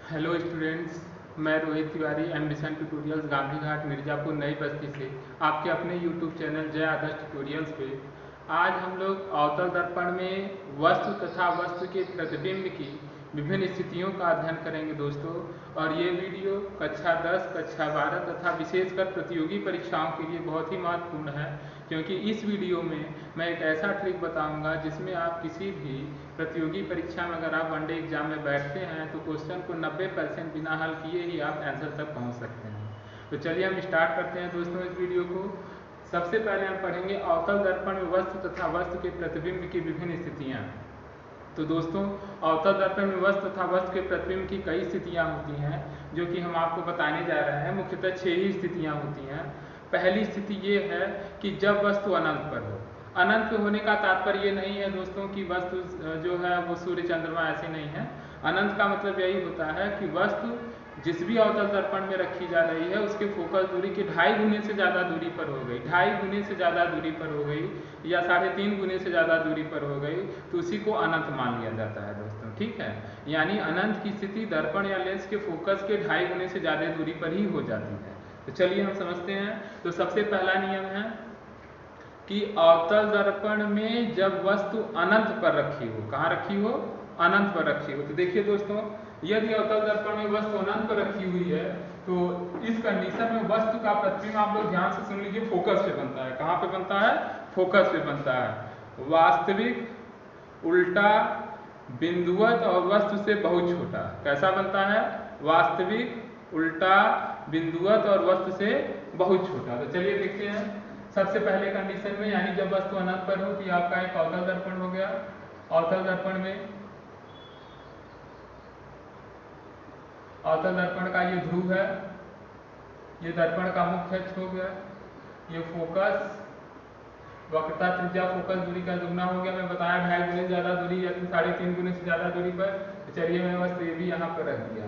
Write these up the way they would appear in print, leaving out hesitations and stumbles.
Hello students, मैं Rohit Tiwari ambition tutorials Gandhi Ghat Mirzapur नई बस्ती से आपके अपने यूट्यूब चैनल जय आदर्श ट्यूटोरियल्स पे आज हम लोग अवतल दर्पण में वस्तु तथा वस्तु के प्रतिबिंब की विभिन्न स्थितियों का अध्ययन करेंगे दोस्तों। और ये वीडियो कक्षा 10, कक्षा 12 तथा विशेषकर प्रतियोगी परीक्षाओं के लिए बहुत ही महत्वपूर्ण है, क्योंकि इस वीडियो में मैं एक ऐसा ट्रिक बताऊंगा जिसमें आप किसी भी प्रतियोगी परीक्षा में अगर आप वनडे एग्जाम में बैठते हैं तो क्वेश्चन को 90% बिना हल किए ही आप आंसर तक पहुंच सकते हैं। तो चलिए हम स्टार्ट करते हैं दोस्तों इस वीडियो को। सबसे पहले हम पढ़ेंगे अवतल दर्पण में वस्तु तथा वस्तु के प्रतिबिंब की विभिन्न स्थितियाँ। तो दोस्तों, अवतल दर्पण में वस्तु तथा वस्तु के प्रतिबिंब की कई स्थितियाँ होती हैं जो कि हम आपको बताने जा रहे हैं। मुख्यतः 6 ही स्थितियाँ होती हैं। पहली स्थिति ये है कि जब वस्तु अनंत पर हो। अनंत होने का तात्पर्य ये नहीं है दोस्तों कि वस्तु जो है वो सूर्य चंद्रमा ऐसी नहीं है। अनंत का मतलब यही होता है कि वस्तु जिस भी अवतल दर्पण में रखी जा रही है उसके फोकस दूरी की 2.5 गुने से ज़्यादा दूरी पर हो गई, 2.5 गुने से ज़्यादा दूरी पर हो गई या 3.5 गुने से ज़्यादा दूरी पर हो गई तो उसी को अनंत मान लिया जाता है दोस्तों। ठीक है, यानी अनंत की स्थिति दर्पण या लेंस के फोकस के 2.5 गुने से ज़्यादा दूरी पर ही हो जाती है। तो चलिए हम समझते हैं। तो सबसे पहला नियम है कि अवतल दर्पण में जब वस्तु अनंत पर रखी हो। कहाँ रखी हो? अनंत पर रखी हो। तो देखिए दोस्तों, यदि अवतल दर्पण में वस्तु अनंत पर रखी हुई है तो इस कंडीशन में वस्तु का प्रतिबिंब, आप लोग ध्यान से सुन लीजिए, फोकस पे बनता है। कहाँ पे बनता है? फोकस पे बनता है। वास्तविक, उल्टा, बिंदुवत और वस्तु से बहुत छोटा। कैसा बनता है? वास्तविक, उल्टा, बिंदुवत और वस्तु से बहुत छोटा। तो चलिए देखते हैं। सबसे पहले कंडीशन में, यानी जब वस्तु अनंत पर हो, कि आपका एक अवतल दर्पण हो गया। अवतल दर्पण में, अवतल दर्पण का ये ध्रुव है, ये दर्पण का मुख्य अक्ष हो गया, ये फोकस, वक्रता त्रिज्या फोकस दूरी का दुगना हो गया। मैं बताया 2.5 गुने से ज्यादा दूरी या 3.5 गुने से ज्यादा दूरी पर। तो चलिए मैं वस्तु ये भी यहाँ पर रख दिया।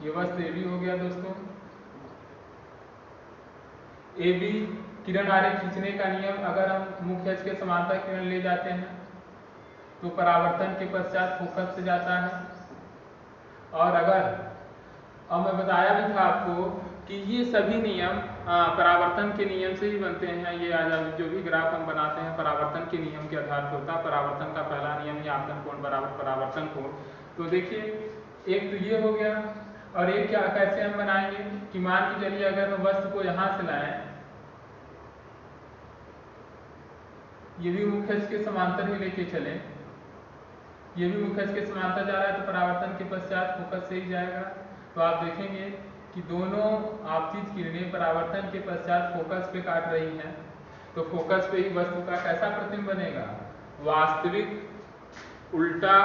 ये वस्तु ये भी हो गया दोस्तों। ए बी किरण आरेख खींचने का नियम, अगर हम मुख्य अक्ष के समांतर किरण ले जाते हैं तो परावर्तन के पश्चात फोकस से जाता है। और अगर, अब मैं बताया भी था आपको कि ये सभी नियम परावर्तन के नियम से ही बनते हैं। ये आज जो भी ग्राफ हम बनाते हैं परावर्तन के नियम के आधार पर होता है। परावर्तन का पहला नियम ही आपतन कोण बराबर परावर्तन कोण। तो देखिए, एक तो ये हो गया। और एक क्या, कैसे हम बनाएंगे कि मान के चलिए अगर हम वस्तु को यहाँ से लाएं, ये भी मुख्य अक्ष के समांतर ही लेके चलें, ये भी मुख्य अक्ष के समांतर जा रहा है तो परावर्तन के पश्चात फोकस से ही जाएगा। तो आप देखेंगे कि दोनों आपतित किरणें परावर्तन के पश्चात फोकस पे काट रही हैं। तो फोकस पे ही वस्तु का कैसा प्रतिबिंब बनेगा? वास्तविक, उल्टा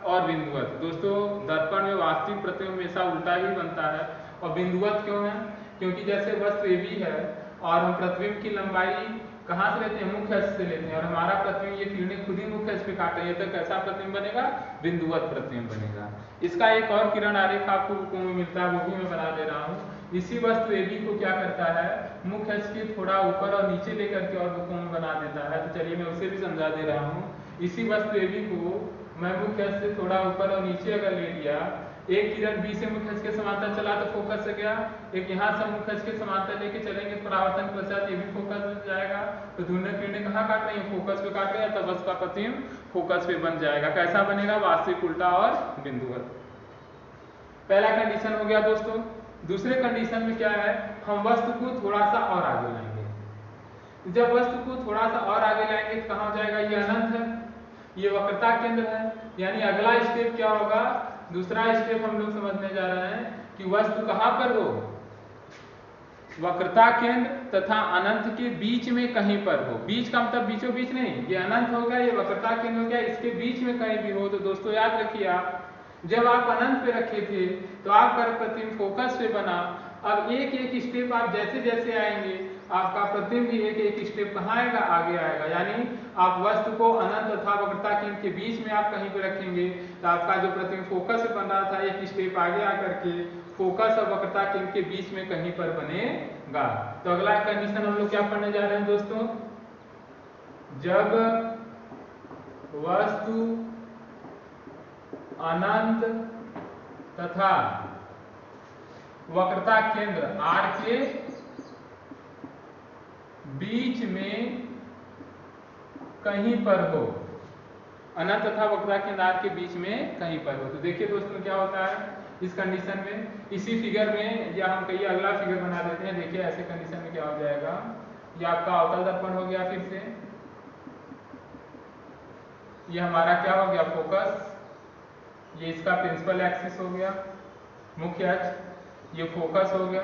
और बिंदुवत। दोस्तों, दर्पण में वास्तविक प्रतिबिंब हमेशा उल्टा ही बनता है। और बिंदुवत क्यों है? क्योंकि जैसे वस्तु ए बी है और हम प्रतिबिंब की लंबाई कहाँ से लेते हैं? मुख्य अक्ष से लेते हैं। और हमारा प्रतिबिंब, ये किरणें खुद ही मुख्य अक्ष पे काट रही है, तो कैसा प्रतिबिंब बनेगा? बिंदुवत प्रतिबिंब बनेगा। इसका एक और किरण आरेख आपको बुकों में मिलता है, वो भी मैं बना दे रहा हूँ। इसी वस्तु ए बी को क्या करता है? मुख्य अक्ष के थोड़ा ऊपर और नीचे लेकर के और बुकों में बना देता है। तो चलिए मैं उसे भी समझा दे रहा हूँ। इसी वस्तु ए बी को मैं मुख्य अक्ष से थोड़ा ऊपर और नीचे अगर ले लिया, एक किरण बी से मुख्य अक्ष के समांतर चला तो फोकस से गया, एक यहाँ से मुख्य अक्ष के समांतर लेके चलेंगे परावर्तन के पश्चात ये भी फोकस में जाएगा। तो दोनों किरणें कहाँ काट रही हैं? फोकस पे काट रही है, तब वस्तु का प्रतिबिंब फोकस पे बन जाएगा। कैसा बनेगा? वास्तविक, उल्टा और बिंदुवत। पहला कंडीशन हो गया दोस्तों। दूसरे कंडीशन में क्या है? हम वस्तु को थोड़ा सा और आगे लाएंगे। जब वस्तु को थोड़ा सा और आगे लाएंगे तो कहाँ हो जाएगा? ये अनंत है, ये वक्रता केंद्र है। यानी अगला स्टेप क्या होगा? दूसरा स्टेप हम लोग समझने जा रहे हैं कि वस्तु कहाँ पर हो? वक्रता केंद्र तथा अनंत के बीच में कहीं पर हो। बीच का मतलब बीचों बीच नहीं, ये अनंत हो गया, ये वक्रता केंद्र हो गया, इसके बीच में कहीं भी हो। तो दोस्तों याद रखिए, आप जब आप अनंत पे रखे थे तो आपका प्रतिबिंब फोकस पे बना। अब एक एक स्टेप आप जैसे जैसे आएंगे आपका प्रतिबिंब भी एक एक स्टेप कहाँ आएगा? आगे आएगा। यानी आप वस्तु को अनंत तथा वक्रता केंद्र के बीच में आप कहीं पे रखेंगे तो आपका जो प्रतिबिंब फोकस पे बन रहा था एक स्टेप आगे आकर के फोकस और वक्रता केंद्र के बीच में कहीं पर बनेगा। तो अगला कंडीशन हम लोग क्या पढ़ने जा रहे हैं दोस्तों? जब वस्तु अनंत तथा वक्रता केंद्र R के बीच में कहीं पर हो, अनंत तथा वक्रता केंद्र R के बीच में कहीं पर हो। तो देखिए दोस्तों क्या होता है इस कंडीशन में, इसी फिगर में, या हम कहिए अगला फिगर बना देते हैं। देखिए ऐसे कंडीशन में क्या हो जाएगा, ये आपका अवतल दर्पण हो गया, फिर से ये हमारा क्या हो गया फोकस, ये इसका प्रिंसिपल एक्सिस हो गया मुख्य अक्ष, ये फोकस हो गया,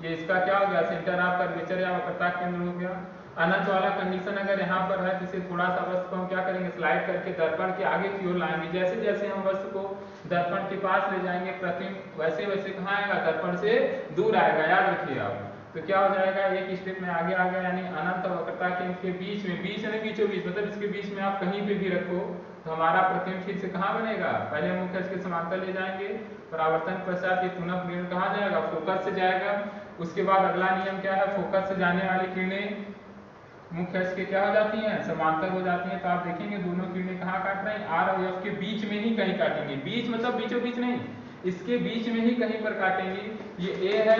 ये इसका क्या हो गया सेंटर ऑफ कर्वेचर या वक्रता केंद्र हो गया। अनंत वाला कंडीशन अगर यहाँ पर है तो इसे थोड़ा सा वस्तु को हम क्या करेंगे स्लाइड करके दर्पण के आगे की ओर लाएंगे। जैसे जैसे हम वस्तु को दर्पण के पास ले जाएंगे प्रतिबिंब वैसे वैसे कहाँ आएगा, दर्पण से दूर आएगा, याद रखिए आप। तो क्या हो जाएगा, एक स्टेप में आगे आ गया, यानी अनंत और वक्रता केंद्र के बीच में, बीच यानी बीचों बीच, मतलब इसके बीच में आप कहीं पे भी रखो तो हमारा प्रतिबिंब फिर से कहाँ बनेगा, पहले हम मुख्य अक्ष के समांतर ले जाएंगे, परावर्तन पश्चात ये पुनः किरण कहाँ जाएगा, फोकस से जाएगा। उसके बाद अगला नियम क्या है, फोकस से जाने वाली किरणें मुख्य अक्ष के क्या हो जाती हैं, समांतर हो जाती हैं। तो आप देखेंगे दोनों किरणें कहाँ काट रहे हैं, आर और एफ के बीच में ही कहीं काटेंगे, बीच मतलब बीचों बीच नहीं, इसके बीच में ही कहीं पर काटेंगे। ये ए है,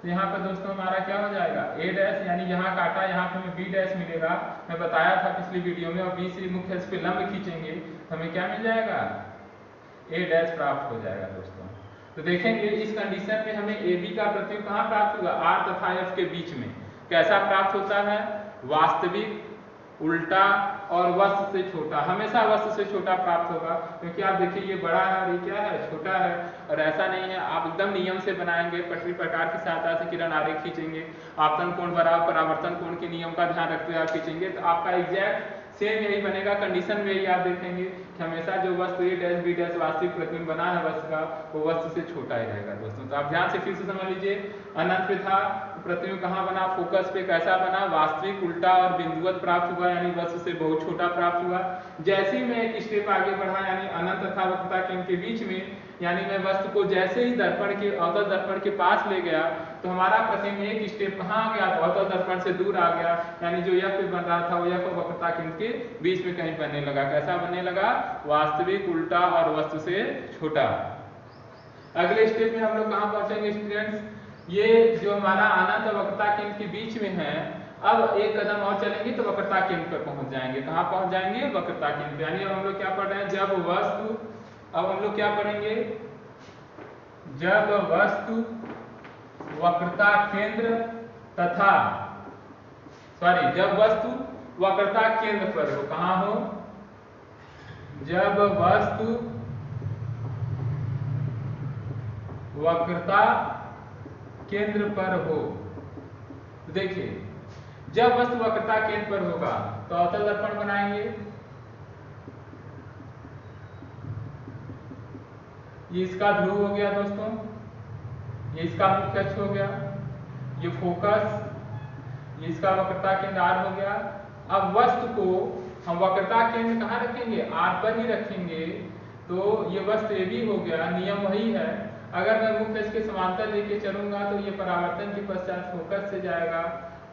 तो यहाँ पर दोस्तों हमारा क्या हो जाएगा ए डैश, यानी यहाँ काटा, यहाँ पे हमें बी डैश मिलेगा, मैं बताया था पिछली वीडियो में। और बी से मुख्य अक्ष पे लंब खींचेंगे तो हमें क्या मिल जाएगा, ए डैश प्राप्त हो जाएगा दोस्तों। तो देखेंगे इस कंडीशन में हमें ए बी का प्रतिबिंब कहाँ प्राप्त होगा, आर तथा एफ के बीच में। कैसा प्राप्त होता है, वास्तविक, उल्टा और वस्तु से छोटा, हमेशा वस्तु से छोटा प्राप्त होगा। क्योंकि आप देखिए ये बड़ा है और ये क्या है, छोटा है। और ऐसा नहीं है, आप एकदम नियम से बनाएंगे, पटरी प्रकार की सहायता से किरण आरेख खींचेंगे, आपतन कोण बराबर परावर्तन कोण के नियम का ध्यान रखते हुए आप खींचेंगे तो आपका एग्जैक्ट सेम यही बनेगा। कंडीशन में यही आप देखेंगे कि हमेशा जो वस्तु ए डैश बी डैश वास्तविक प्रतिबिंब बना है वस्तु का, वो वस्तु से छोटा ही रहेगा दोस्तों। तो आप ध्यान से फिर से समझ लीजिए, अनंत पे था, प्रतिबिंब कहाँ बना, फोकस पे, कैसा बना, वास्तविक, उल्टा और बिंदुवत प्राप्त हुआ, यानी वस्तु से बहुत छोटा प्राप्त हुआ। जैसे ही मैं एक स्टेप आगे बढ़ा, यानी अनंत तथा वक्रता केंद्र के बीच में, यानी मैं वस्तु को जैसे ही दर्पण के, अवतल दर्पण के पास ले गया तो हमारा प्रतिबिंब एक स्टेप कहाँ आ गया, अवतल दर्पण से दूर आ गया, यानी जो एफ पे बन रहा था वो एफ और वक्रता केंद्र के बीच में कहीं बनने लगा। कैसा बनने लगा, वास्तविक, उल्टा और वस्तु से छोटा। अगले स्टेप में हम लोग कहाँ पहुंचेंगे स्टूडेंट्स, ये जो हमारा अनंत और वक्रता केंद्र के बीच में है, अब एक कदम और चलेंगे तो वक्रता केंद्र पर पहुंच जाएंगे। कहाँ पहुंच जाएंगे, वक्रता केंद्र। यानी अब हम लोग क्या पढ़ रहे हैं, जब वस्तु, अब हम लोग क्या पढ़ेंगे, जब वस्तु वक्रता केंद्र तथा, सॉरी, जब वस्तु वक्रता केंद्र पर हो, कहाँ हो, जब वस्तु वक्रता केंद्र पर हो। तो देखिए जब वस्तु वक्रता केंद्र पर होगा तो अवतल दर्पण बनाएंगे, ये इसका ध्रुव हो गया दोस्तों, ये इसका मुख्य अक्ष हो गया, ये फोकस, ये इसका वक्रता केंद्र आर हो गया। अब वस्तु को हम वक्रता केंद्र कहाँ रखेंगे, आर पर ही रखेंगे। तो ये वस्तु ए भी हो गया, नियम वही है। अगर मैं मुख्य अक्ष के समांतर लेके चलूंगा तो ये परावर्तन के पश्चात फोकस से जाएगा,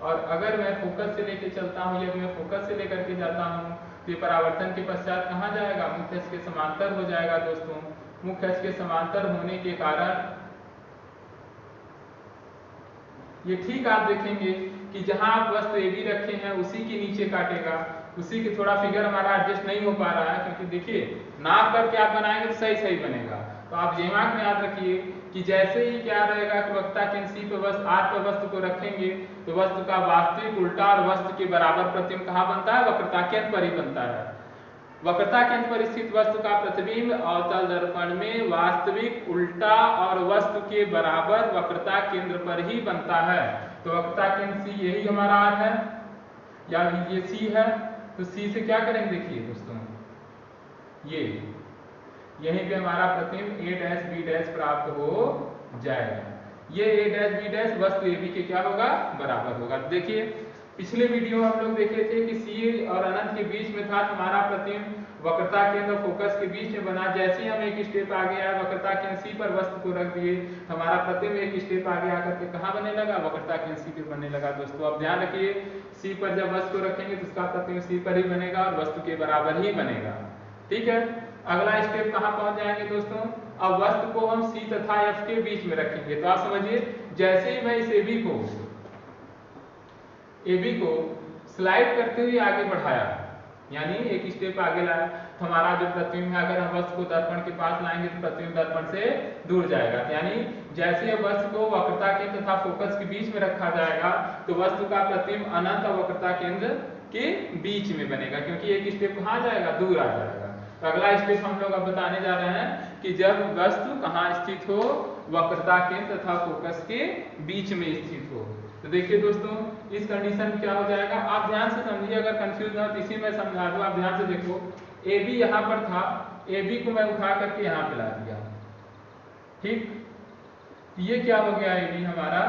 और अगर मैं फोकस से लेके चलता हूँ या मैं फोकस से लेकर के जाता हूँ तो ये परावर्तन के पश्चात कहाँ जाएगा, मुख्य अक्ष के समांतर हो जाएगा दोस्तों। मुख्य अक्ष के समांतर होने के कारण ये ठीक आप देखेंगे कि जहां आप वस्तु ए बी रखे हैं उसी के नीचे काटेगा, उसी के, थोड़ा फिगर हमारा एडजस्ट नहीं हो पा रहा है क्योंकि देखिए नाप करके आप बनाएंगे तो सही सही बनेगा। तो आप दिमाग में याद रखिए कि जैसे ही क्या रहेगा कि वक्रता केंद्र सी पे वस्तु, आर पे वस्तु को रखेंगे तो वस्तु का वास्तविक, उल्टा और वस्तु के बराबर प्रतिबिंब कहाँ बनता है, वक्रता केंद्र पर ही बनता है। वक्रता केंद्र पर स्थित वस्तु का प्रतिबिंब अवतल दर्पण में वास्तविक, उल्टा और वस्तु के बराबर वक्रता केंद्र पर ही बनता है। तो वक्रता केंद्र सी यही हमारा आर है, या ये सी है, तो सी से क्या करेंगे देखिए दोस्तों, ये यहीं पे हमारा प्रतिबिंब ए डैश बी डैश प्राप्त हो जाएगा। ये ए डैश बी डैश वस्तु ए बी के क्या होगा, बराबर होगा। देखिए पिछले वीडियो में हम लोग देखे थे कि सी और अनंत के बीच में था, हमारा प्रतिबिंब वक्रता केंद्र और फोकस के बीच में बना। जैसे ही हम एक स्टेप आगे आए, वक्रता केंद्र सी पर वस्तु को रख दिए, हमारा प्रतिबिंब एक स्टेप आगे आकर के कहाँ बनने लगा, वक्रता केंद्र सी पे बनने लगा दोस्तों। अब ध्यान रखिए, सी पर जब वस्तु को रखेंगे तो उसका प्रतिबिंब सी पर ही बनेगा और वस्तु के बराबर ही बनेगा, ठीक है। अगला स्टेप कहाँ पहुंच जाएंगे दोस्तों? अब वस्तु को हम C तथा F के बीच में रखेंगे। तो आप समझिए, जैसे ही मैं इस AB को स्लाइड करते हुए आगे बढ़ाया, यानी एक स्टेप आगे लाया, तो हमारा जो प्रतिबिंब है, अगर हम वस्तु को दर्पण के पास लाएंगे तो प्रतिबिंब दर्पण से दूर जाएगा। यानी जैसे वस्तु को वक्रता केंद्र तथा फोकस के बीच में रखा जाएगा तो वस्तु का प्रतिबिंब अनंत और वक्रता केंद्र के बीच में बनेगा, क्योंकि एक स्टेप कहाँ जाएगा? दूर आ जाएगा। तो अगला स्टेप हम लोग अब बताने जा रहे हैं कि जब वस्तु कहाँ स्थित हो? वक्रता केंद्र तथा फोकस के बीच में स्थित हो। तो देखिए दोस्तों, इस कंडीशन में क्या हो जाएगा, आप ध्यान से समझिए, अगर कंफ्यूज ना हो तो इसी में समझा दूं। आप ध्यान से देखो, AB यहाँ पर था, AB को मैं उठा करके यहाँ पे ला दिया, ठीक। ये क्या हो गया? AB हमारा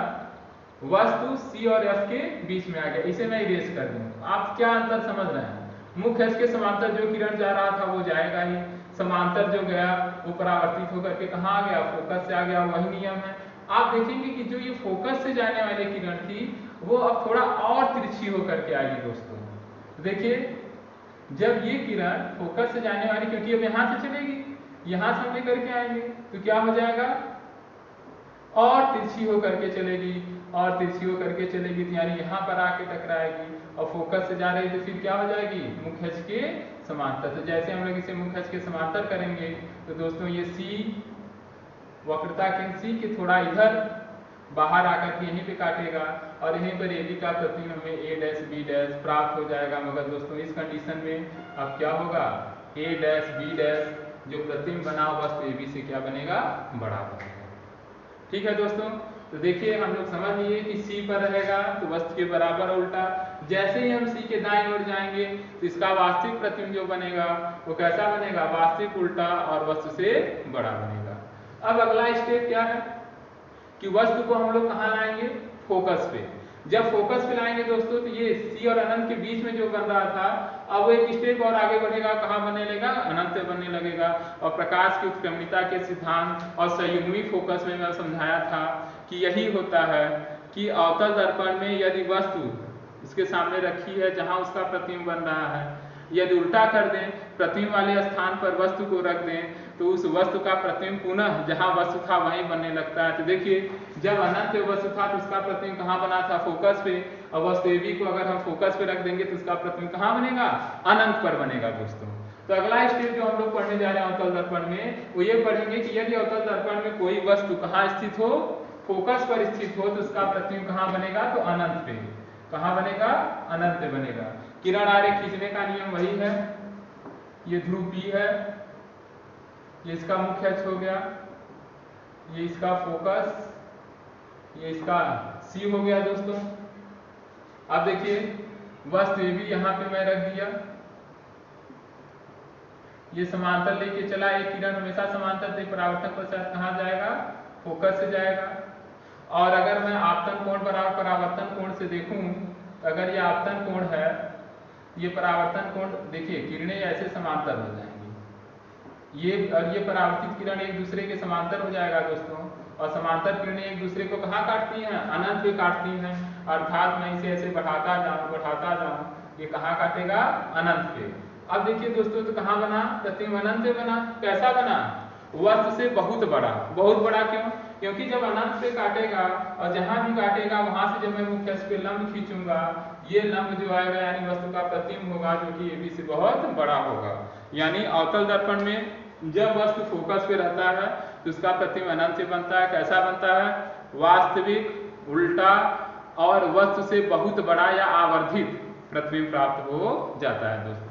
वस्तु C और F के बीच में आ गया। इसे मैं इरेज कर दूं। आप क्या अंतर समझ रहे हैं? मुख्य अक्ष के समांतर जो किरण जा रहा था वो जाएगा ही, समांतर जो गया वो परावर्तित होकर के कहाँ आ गया? फोकस से आ गया। वही नियम है। आप देखेंगे कि जो ये फोकस से जाने वाली किरण थी वो अब थोड़ा और तिरछी होकर के आएगी दोस्तों। देखिए, जब ये किरण फोकस से जाने वाली, क्योंकि अब यहाँ से चलेगी, यहाँ से हम लेकर के आएंगे तो क्या हो जाएगा? और तिरछी होकर के चलेगी, और तिरछी होकर के चलेगी, तो यानी यहाँ पर आके टकराएगी, और फोकस से जा रही तो फिर क्या हो जाएगी? मुख्य अक्ष के समांतर। तो जैसे हम लोग इसे मुख्य अक्ष के समांतर करेंगे तो दोस्तों ये C वक्रता केंद्र C के थोड़ा इधर बाहर आकर के यहीं पे काटेगा, और यहीं पर AB का प्रतिबिंब हमें A डैश B डैश प्राप्त हो जाएगा। मगर दोस्तों इस कंडीशन में अब क्या होगा? A डैश B डैश जो प्रतिबिंब बना वस्तु AB से क्या बनेगा? बड़ा बनेगा। ठीक है दोस्तों, तो देखिए हम लोग समझ लिए कि C पर रहेगा तो वस्तु के बराबर उल्टा। जैसे ही हम C के दाईं ओर जाएंगे तो इसका वास्तविक प्रतिबिंब जो बनेगा वो कैसा बनेगा? वास्तविक उल्टा और वस्तु से बड़ा बनेगा। अब अगला स्टेप क्या है कि वस्तु को हम लोग कहाँ लाएंगे? फोकस पे। जब फोकस पे लाएंगे दोस्तों तो ये C और अनंत के बीच में जो बन रहा था अब वो एक स्टेप और आगे बढ़ेगा, कहाँ बनने लगेगा? अनंत पे बनने लगेगा। और प्रकाश की उत्क्रमणिता के सिद्धांत और संयुग्मी फोकस में मैं समझाया था कि यही होता है कि अवतल दर्पण में यदि वस्तु उसके सामने रखी है जहां उसका प्रतिबिंब बन रहा है, यदि उल्टा कर दें, प्रतिबिंब वाले स्थान पर वस्तु को रख दें तो उस वस्तु का प्रतिबिंब पुनः जहां वस्तु था वहीं बनने लगता है। तो देखिए, जब अनंत वस्तु था तो उसका प्रतिबिंब कहाँ बना था? फोकस पे। और वस्तु AB को अगर हम फोकस पे रख देंगे तो उसका प्रतिबिंब कहाँ बनेगा? अनंत पर बनेगा दोस्तों। तो अगला स्टेप जो हम लोग पढ़ने जा रहे हैं अवतल दर्पण में, वो ये पढ़ेंगे कि यदि अवतल दर्पण में कोई वस्तु कहाँ स्थित हो? फोकस पर स्थित हो, तो उसका प्रतिबिंब कहाँ बनेगा? तो अनंत पे। कहाँ बनेगा? अनंत पे बनेगा। किरण आरेख खींचने का नियम वही है। ये ध्रुव P है, ये इसका मुख्य अक्ष हो गया, ये इसका फोकस, ये इसका C हो गया दोस्तों। अब देखिए, वस्तु AB यहाँ पे मैं रख दिया, ये समांतर लेके चला। एक किरण हमेशा समांतर से परावर्तन पश्चात कहाँ जाएगा? फोकस से जाएगा। और अगर मैं आपतन कोण बराबर परावर्तन कोण से देखूं, अगर ये आपतन कोण है, ये परावर्तन कोण, देखिए किरणें ऐसे समांतर हो जाएंगी, ये और ये परावर्तित किरण एक दूसरे के समांतर हो जाएगा दोस्तों। और समांतर किरणें एक दूसरे को कहाँ काटती हैं? अनंत पे काटती हैं। अर्थात मैं इसे ऐसे बढ़ाता जाऊं, ये कहाँ काटेगा? अनंत पे। अब देखिए दोस्तों, तो कहाँ बना? प्रतिबिंब अनंत पे बना। कैसा बना? वस्तु से बहुत बड़ा। बहुत बड़ा क्यों? क्योंकि जब अनंत पे काटेगा और जहां भी काटेगा वहां से जब मैं मुख्य अक्ष पे लंब खींचूंगा, ये लंब जो आएगा यानी वस्तु का प्रतिबिंब होगा जो कि AB से बहुत बड़ा होगा। यानी अवतल दर्पण में जब वस्तु फोकस पे रहता है तो उसका प्रतिबिंब अनंत से बनता है। कैसा बनता है? वास्तविक, उल्टा और वस्तु से बहुत बड़ा या आवर्धित प्रतिबिंब प्राप्त हो जाता है दोस्तों।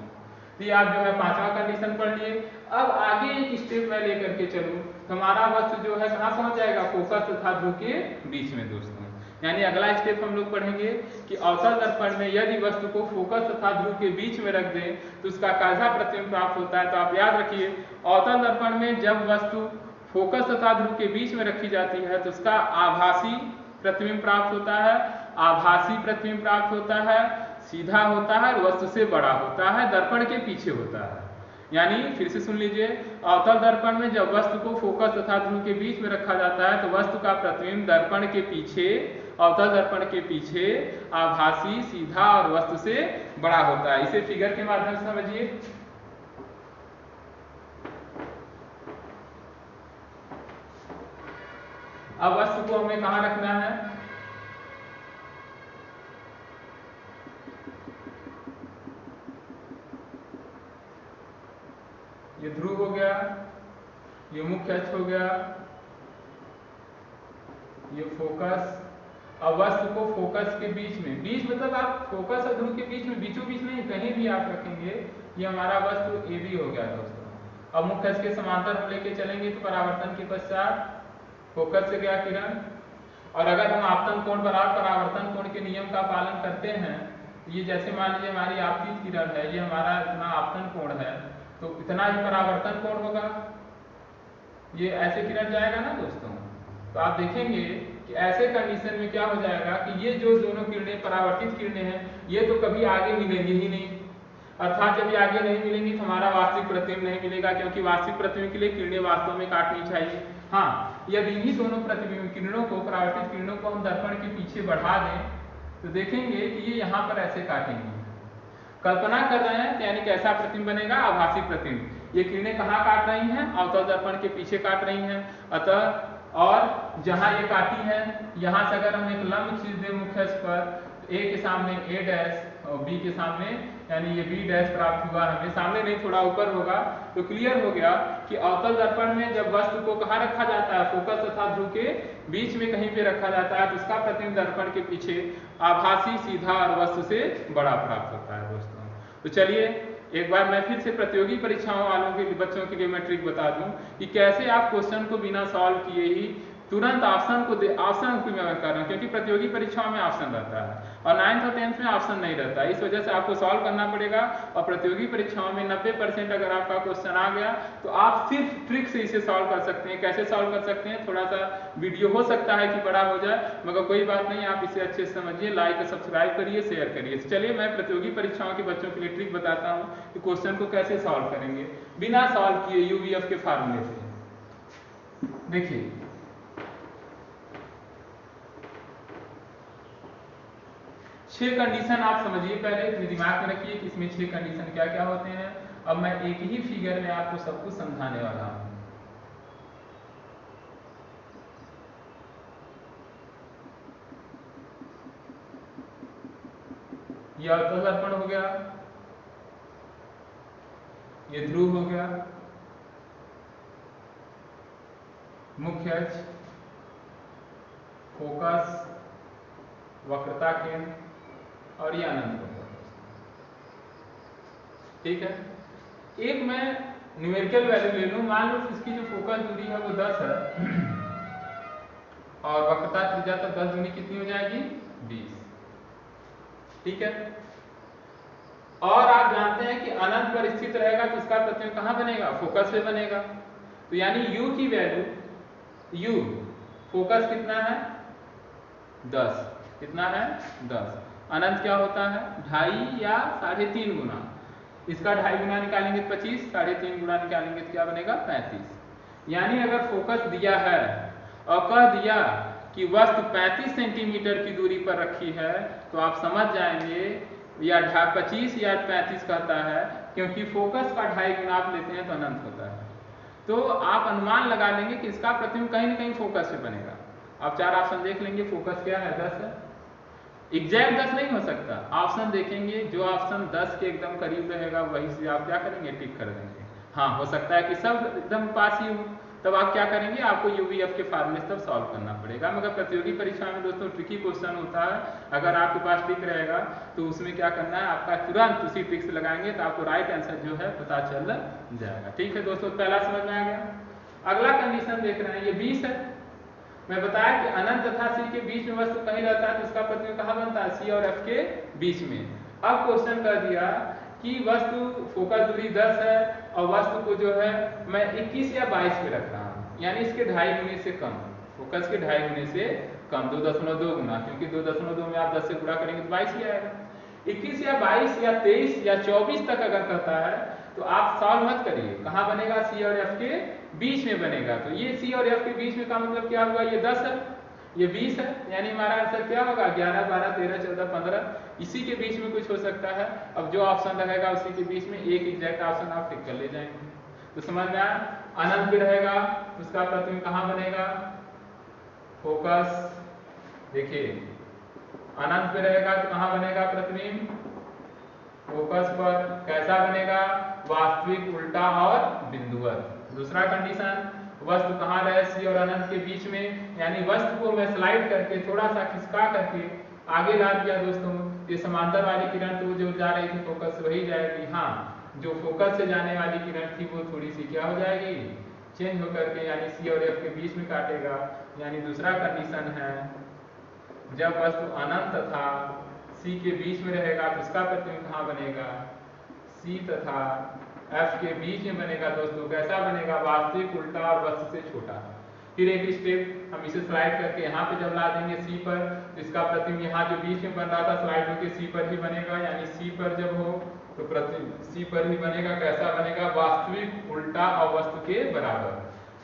ये आप जो है पांचवा कंडीशन पढ़ लिए। अब आगे एक स्टेप मैं लेकर के चलूं, हमारा वस्तु जो है कहाँ पहुंच जाएगा? फोकस तथा ध्रुव के बीच में दोस्तों। यानी अगला स्टेप हम लोग पढ़ेंगे कि अवतल दर्पण में यदि वस्तु को फोकस तथा ध्रुव के बीच में रख दें तो उसका कैसा प्रतिबिंब प्राप्त होता है? तो आप याद रखिए, अवतल दर्पण में जब वस्तु फोकस तथा ध्रुव के बीच में रखी जाती है तो उसका आभासी प्रतिबिंब प्राप्त होता है। आभासी प्रतिबिंब प्राप्त होता है, सीधा होता है और वस्तु से बड़ा होता है, दर्पण के पीछे होता है। यानी फिर से सुन लीजिए, अवतल दर्पण में जब वस्तु को फोकस तथा ध्रुव के बीच में रखा जाता है तो वस्तु का प्रतिबिंब दर्पण के पीछे, अवतल दर्पण के पीछे आभासी, सीधा और वस्तु से बड़ा होता है। इसे फिगर के माध्यम से समझिए। अब वस्तु को हमें कहाँ रखना है, ये ध्रुव हो गया, ये मुख्य अक्ष हो गया, ये फोकस। अब वस्तु को फोकस के बीच में, बीच मतलब आप फोकस और ध्रुव के बीच में, बीचों बीच नहीं, कहीं भी आप रखेंगे, ये हमारा वस्तु AB हो गया दोस्तों। अब मुख्य अक्ष के समांतर हम लेके चलेंगे तो परावर्तन के पश्चात फोकस से गया किरण, और अगर हम आपतन कोण बराबर परावर्तन कोण के नियम का पालन करते हैं, ये जैसे मान लीजिए हमारी आपतित किरण है, ये हमारा इतना आपतन कोण है, तो इतना ही परावर्तन कोण होगा, ये ऐसे किरण जाएगा ना दोस्तों। तो आप देखेंगे कि ऐसे कंडीशन में क्या हो जाएगा कि ये जो दोनों किरणें परावर्तित किरणें हैं, ये तो कभी आगे मिलेंगी ही नहीं, अर्थात जब ये आगे नहीं मिलेंगी तो हमारा वास्तविक प्रतिबिंब नहीं मिलेगा, क्योंकि वास्तविक प्रतिबिंब के लिए किरणें वास्तव में काटनी चाहिए। हाँ, यदि इन्हीं दोनों प्रतिबिंब किरणों को, परावर्तित किरणों को हम दर्पण के पीछे बढ़ा दें तो देखेंगे कि ये यहाँ पर ऐसे काटेंगे। कल्पना कर रहे हैं यानी कैसा प्रतिबिंब बनेगा, आभासी प्रतिबिंब। ये किरणें कहाँ काट रही हैं, अवतल दर्पण के पीछे काट रही हैं। अतः और जहां ये काटी है, यहां से अगर हम एक लंब खींच दें मुख्य अक्ष पर, A के सामने A डैश और B के सामने यानी ये B डैश प्राप्त हुआ हमें, सामने नहीं थोड़ा ऊपर होगा, तो क्लियर हो गया कि अवतल दर्पण में जब वस्तु को कहाँ रखा जाता है, फोकस तथा ध्रुव के बीच में कहीं पे रखा जाता है, तो उसका प्रतिबिंब दर्पण के पीछे आभासी, सीधा और वस्तु से बड़ा प्राप्त होता है दोस्तों। तो चलिए एक बार मैं फिर से प्रतियोगी परीक्षाओं वालों के बच्चों के लिए मैं ट्रिक बता दूं कि कैसे आप क्वेश्चन को बिना सॉल्व किए ही तुरंत ऑप्शन को ऑप्शन की मैं कर रहा हूं, क्योंकि प्रतियोगी परीक्षाओं में ऑप्शन रहता है और 9th और 10th में ऑप्शन नहीं रहता है, इस वजह से आपको सॉल्व करना पड़ेगा। और प्रतियोगी परीक्षाओं में 90% अगर आपका क्वेश्चन आ गया तो आप सिर्फ ट्रिक से इसे सॉल्व कर सकते हैं। कैसे सॉल्व कर सकते हैं, थोड़ा सा वीडियो हो सकता है कि बड़ा हो जाए, मगर कोई बात नहीं, आप इसे अच्छे से समझिए, लाइक और सब्सक्राइब करिए, शेयर करिए। चलिए मैं प्रतियोगी परीक्षाओं के बच्चों के लिए ट्रिक बताता हूँ कि क्वेश्चन को कैसे सॉल्व करेंगे बिना सॉल्व किए UVF के फार्मूले से। देखिए 6 कंडीशन आप समझिए, पहले अपने दिमाग में रखिए कि इसमें 6 कंडीशन क्या क्या होते हैं। अब मैं एक ही फिगर में आपको सब कुछ समझाने वाला हूं। यह अवतल दर्पण हो गया, ये ध्रुव हो गया, मुख्य अक्ष, फोकस, वक्रता केंद्र और ये अनंत होगा। ठीक है, एक मैं न्यूमेरिकल वैल्यू ले लूं, मान लो इसकी जो फोकस दूरी है वो 10 है और वक्रता त्रिज्या तो 10 दूनी कितनी हो जाएगी, 20। ठीक है, और आप जानते हैं कि अनंत पर स्थित रहेगा तो इसका प्रतिबिंब कहां बनेगा, फोकस पे बनेगा। तो यानी U की वैल्यू, U फोकस कितना है 10, कितना है 10, अनंत क्या होता है 2.5 या 3.5 गुना, इसका 2.5 गुना निकालेंगे 25, 3.5 गुना निकालेंगे तो क्या बनेगा 35। यानी अगर फोकस दिया है और कह दिया कि वस्तु 35 सेंटीमीटर की दूरी पर रखी है तो आप समझ जाएंगे या 25 या 35 कहता है, क्योंकि फोकस का 2.5 गुना आप लेते हैं तो अनंत होता है। तो आप अनुमान लगा लेंगे कि इसका प्रतिबिंब कहीं ना कहीं फोकस पे बनेगा। आप 4 ऑप्शन देख लेंगे, फोकस क्या है 10 है, एग्जैक्ट 10 नहीं हो सकता, ऑप्शन देखेंगे, जो ऑप्शन 10 के एकदम करीब रहेगा वही से आप क्या करेंगे, टिक कर देंगे। हाँ, हो सकता है कि सब एकदम पास ही हो, तब आप क्या करेंगे, आपको UVF के फार्मूले तब सॉल्व करना पड़ेगा। मगर प्रतियोगी परीक्षा में दोस्तों ट्रिकी क्वेश्चन होता है, अगर आपके पास ट्रिक रहेगा तो उसमें क्या करना है, आपका तुरंत उसी ट्रिक से लगाएंगे तो आपको राइट आंसर जो है पता चल जाएगा। ठीक है दोस्तों, पहला समझ में आ गया। अगला कंडीशन देख रहे हैं, ये 20 है, मैं बताया कि अनंत तथा C के बीच में वस्तु कहीं रहता है तो उसका प्रतिबिंब कहाँ बनता है, C और F के बीच में। अब क्वेश्चन कर दिया कि वस्तु फोकस दूरी 10 है और वस्तु को जो है मैं 21 या 22 पे रख रहा हूँ, यानी इसके 2.5 गुने से कम, फोकस के 2.5 गुने से कम, 2.2 गुना, क्योंकि 2.2 में आप 10 से गुणा करेंगे तो 22 ही आएगा। 21 या 22 या 23 या 24 तक अगर कहता है तो आप सॉल्व मत करिए, कहाँ बनेगा, C और F के बीच में बनेगा। तो ये C और F के बीच में का मतलब क्या हुआ, ये 10 है, ये 20 है, यानी हमारा आंसर क्या होगा 11, 12, 13, 14, 15, इसी के बीच में कुछ हो सकता है। अब जो ऑप्शन रहेगा उसी के बीच में एक एग्जैक्ट ऑप्शन आप टिक कर ले जाएंगे। तो समझ में आया, अनंत भी रहेगा उसका प्रतिबिंब कहाँ बनेगा, फोकस देखिए अनंत पे रहेगा तो कहाँ बनेगा प्रतिबिंब, फोकस पर। कैसा बनेगा, वास्तविक, उल्टा और बिंदुवत। दूसरा कंडीशन, वस्तु कहाँ रहे, सी और अनंत के बीच में, यानी वस्तु को मैं स्लाइड करके थोड़ा सा खिसका करके आगे ला दिया दोस्तों। ये समांतर वाली किरण तो जो जा रही थी फोकस से वही जाएगी, हाँ जो फोकस से जाने वाली किरण थी वो थोड़ी सी क्या हो जाएगी, चेंज होकर के, यानी सी और एफ के बीच में काटेगा। यानी दूसरा कंडीशन है जब वस्तु अनंत तथा सी के बीच में रहेगा तो इसका प्रतिबिंब कहाँ बनेगा, सी तथा एफ के बीच में बनेगा दोस्तों। कैसा बनेगा, वास्तविक, उल्टा और वस्तु से छोटा। फिर एक स्टेप हम इसे स्लाइड करके यहाँ पे जब ला देंगे सी पर, तो इसका प्रतिबिंब यहाँ जो बीच में बन रहा था स्लाइड होकर सी पर ही बनेगा, यानी सी पर जब हो तो प्रतिबिंब सी पर ही बनेगा। कैसा बनेगा, वास्तविक, उल्टा और वस्तु के बराबर।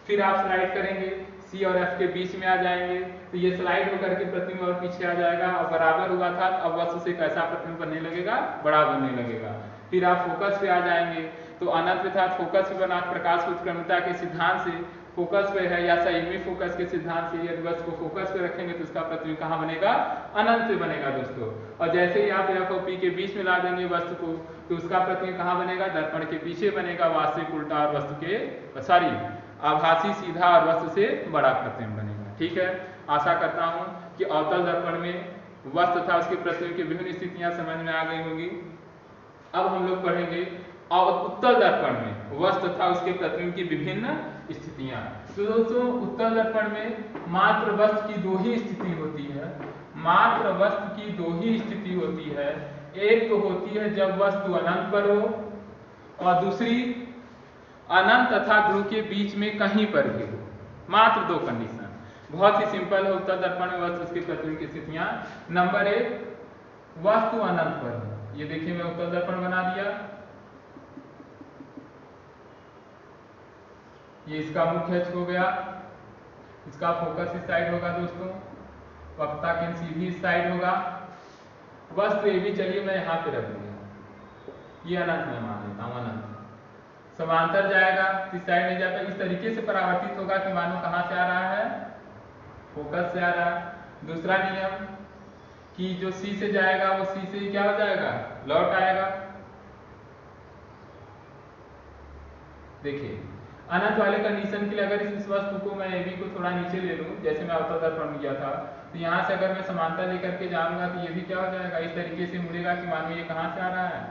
फिर आप स्लाइड करेंगे, सी और एफ के बीच में आ जाएंगे तो ये स्लाइड होकर के प्रतिबिंब और पीछे आ जाएगा, और बराबर हुआ था अब वस्तु से कैसा प्रतिबिंब बनने लगेगा, बड़ा बनने लगेगा। फिर आप फोकस पे आ जाएंगे तो अनंत पे था, फोकस पे बना, प्रकाश की उत्क्रमणिका के सिद्धांत से फोकस पे है, या संयुग्मी फोकस के सिद्धांत से यदि वस्तु को फोकस पे रखेंगे तो इसका प्रतिबिंब कहाँ बनेगा, अनंत पे बनेगा दोस्तों। और जैसे ही आप एफ और पी के बीच में ला देंगे वस्तु को तो उसका प्रतिबिंब कहाँ बनेगा, दर्पण के पीछे बनेगा, वास्तविक, उल्टा और वस्तु के सॉरी आभासी, सीधा और वस्तु से बड़ा प्रतिबिंब बनेगा। ठीक है, आशा करता हूं कि अवतल दर्पण में वस्तु तथा उसके प्रतिबिंब की विभिन्न स्थितियां समझ में आ गई होंगी। अब हम लोग पढ़ेंगे उत्तल दर्पण में वस्तु तथा उसके प्रतिबिंब की विभिन्न स्थितियां। तो दोस्तों उत्तल दर्पण में मात्र वस्तु की दो ही स्थिति होती है, मात्र वस्तु की दो ही स्थिति होती है। एक तो होती है जब वस्तु अनंत पर हो, और दूसरी अनंत तथा ध्रुव के बीच में कहीं पर भी हो। मात्र दो कंडीशन, बहुत ही सिंपल है उत्तल दर्पण में वस्तु उसके प्रतिबिंब की स्थितियां। नंबर एक, वस्तु अनंत पर हो। ये देखिए मैं उत्तल दर्पण बना दिया, ये इसका मुख्य अक्ष हो गया, इसका फोकस इस साइड होगा दोस्तों, वक्रता केंद्र सीधी इस साइड होगा। वस्तु ये भी चलिए मैं यहाँ पे रख दिया, ये अनंत में मान लेता हूँ, अनंत समांतर जाएगा इस साइड नहीं जाता, इस तरीके से परावर्तित होगा कि मानो कहां से आ रहा है, फोकस से आ रहा है। दूसरा नियम कि जो सी से जाएगा वो सी से ही क्या हो जाएगा, लौट आएगा। देखिए अनंत वाले कंडीशन के लिए अगर इस वस्तु को मैं AB को थोड़ा नीचे ले लूं, जैसे मैं अवतल दर्पण में किया था, तो यहाँ से अगर मैं समांतर लेकर के जाऊंगा तो ये भी क्या हो जाएगा, इस तरीके से मुड़ेगा कि मानो ये कहाँ से आ रहा है,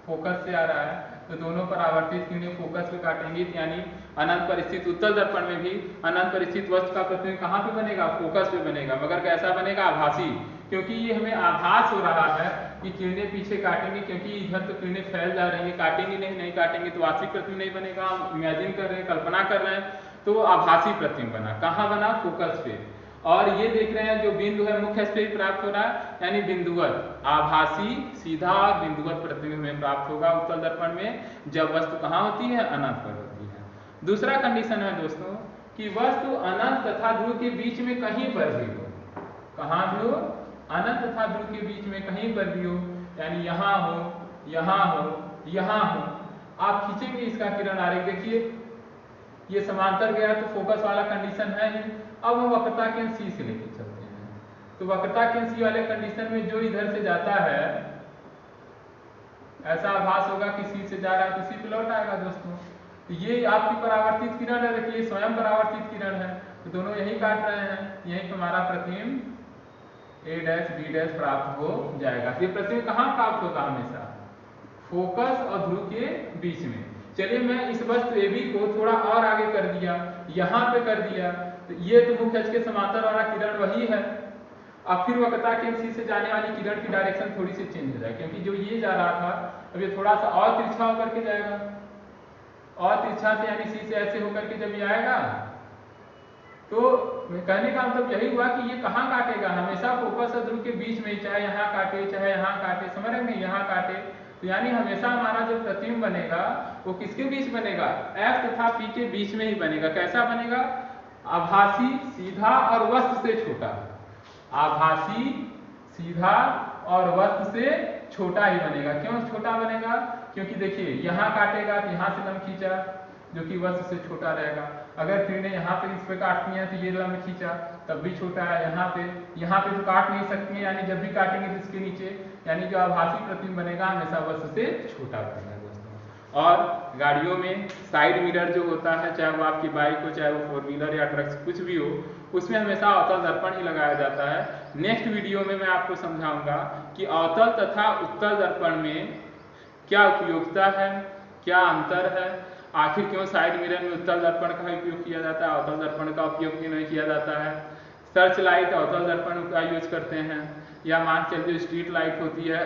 फोकस से आ रहा है। तो दोनों परावर्तित किरणें फोकस पे काटेंगी, यानी अनंत पर स्थित उत्तल दर्पण में भी अनंत पर स्थित वस्तु का प्रतिबिंब कहाँ पे बनेगा, फोकस पे बनेगा, मगर कैसा बनेगा, आभासी। क्योंकि ये हमें आभास हो रहा है कि किरणें पीछे काटेंगे, क्योंकि इधर तो किरणें फैल जा रही है, काटेंगे नहीं काटेंगे तो वास्तविक प्रतिबिंब नहीं बनेगा। हम इमेजिन कर रहे हैं, कल्पना कर रहे हैं, तो आभासी प्रतिबिंब बना। कहाँ बना, फोकस पे। और ये देख रहे हैं जो बिंदु है मुख्य अक्ष पे प्राप्त हो रहा है, यानी बिंदुवत, आभासी, सीधा और बिंदुवत प्रतिबिंब में प्राप्त होगा उत्तल दर्पण में, जब वस्तु कहाँ होती है, अनंत पर होती है। दूसरा कंडीशन है दोस्तों कि वस्तु अनंत तथा ध्रुव के बीच में कहीं पर भी हो, कहाँ भी हो, अनंत तथा ध्रुव के बीच में कहीं पर भी हो, यानी यहाँ हो, यहाँ हो, यहाँ हो। आप खींचेंगे इसका किरण आरेख, देखिए ये समांतर गया तो फोकस वाला कंडीशन है ही। अब हम वक्रता केंद्र सी से लेके चलते हैं, तो वक्रता केंद्र सी वाले कंडीशन में जो इधर से जाता है ऐसा आभास होगा कि सी से जा रहा है तो सी पे लौट आएगा दोस्तों। तो ये आपकी परावर्तित किरण है, देखिए स्वयं परावर्तित किरण है, तो दोनों यही काट रहे हैं, यही हमारा प्रतिबिंब A' B' प्राप्त हो जाएगा। ये प्रतिबिंब कहाँ प्राप्त होगा, हमेशा फोकस और ध्रुव के बीच में। चलिए मैं इस वस्तु AB को थोड़ा और आगे कर दिया, यहाँ पे कर दिया, तो ये तो मुख्य अक्ष के समांतर वाला किरण वही है। अब फिर वक्रता केंद्र सी से जाने वाली किरण की डायरेक्शन थोड़ी सी चेंज हो जाए, क्योंकि जो ये जा रहा था अब ये थोड़ा सा और तिरछा होकर के जाएगा, और तिरछा से यानी सी से ऐसे होकर के जब ये आएगा तो कहने का मतलब यही हुआ कि ये कहाँ काटेगा, हमेशा फोकस और ध्रुव के बीच में, चाहे यहाँ काटे चाहे यहाँ काटे, समझ रहे हैं, यहाँ काटे। तो यानी हमेशा हमारा जो प्रतिबिंब बनेगा वो किसके बीच बनेगा, F तथा P के बीच में ही बनेगा। कैसा बनेगा, आभासी, सीधा और वस्तु से छोटा। आभासी, सीधा और वस्तु से छोटा ही बनेगा। क्यों छोटा बनेगा, क्योंकि देखिए यहाँ काटेगा तो यहाँ से लंब खींचा जो कि वस्तु से छोटा रहेगा। अगर किरणें यहाँ पे इस पे काटती हैं तो ये लंब खींचा, तब भी छोटा है। यहाँ पे तो काट नहीं सकती है, यानी जब भी काटेंगे तो इसके नीचे यानी जो आभासी प्रतिबिंब बनेगा हमेशा वस्तु से छोटा बनेगा दोस्तों। और गाड़ियों में साइड मिरर जो होता है, चाहे वो आपकी बाइक हो, चाहे वो 4 व्हीलर या ट्रक कुछ भी हो, उसमें हमेशा अवतल दर्पण ही लगाया जाता है। नेक्स्ट वीडियो में मैं आपको समझाऊंगा कि अवतल तथा उत्तल दर्पण में क्या उपयोगिता है, क्या अंतर है, आखिर क्यों साइड मिरर में उत्तल दर्पण का उपयोग किया जाता है, अवतल दर्पण का उपयोग क्यों नहीं किया जाता है। सर्च लाइट अवतल दर्पण का यूज करते हैं, या मान चलिए स्ट्रीट लाइट होती है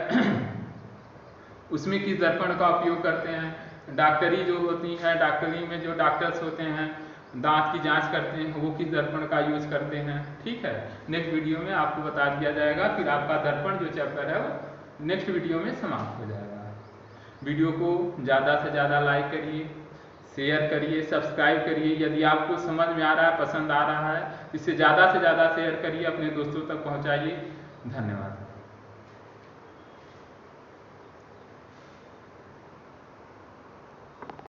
उसमें किस दर्पण का उपयोग करते हैं। डॉक्टरी जो होती है, डॉक्टरी में जो डॉक्टर्स होते हैं दांत की जांच करते हैं, वो किस दर्पण का यूज करते हैं। ठीक है, नेक्स्ट वीडियो में आपको बता दिया जाएगा, फिर आपका दर्पण जो चैप्टर है वो नेक्स्ट वीडियो में समाप्त हो जाएगा। वीडियो को ज़्यादा से ज़्यादा लाइक करिए, शेयर करिए, सब्सक्राइब करिए। यदि आपको समझ में आ रहा है, पसंद आ रहा है, इसे ज़्यादा से ज़्यादा शेयर करिए, अपने दोस्तों तक पहुँचाइए। धन्यवाद।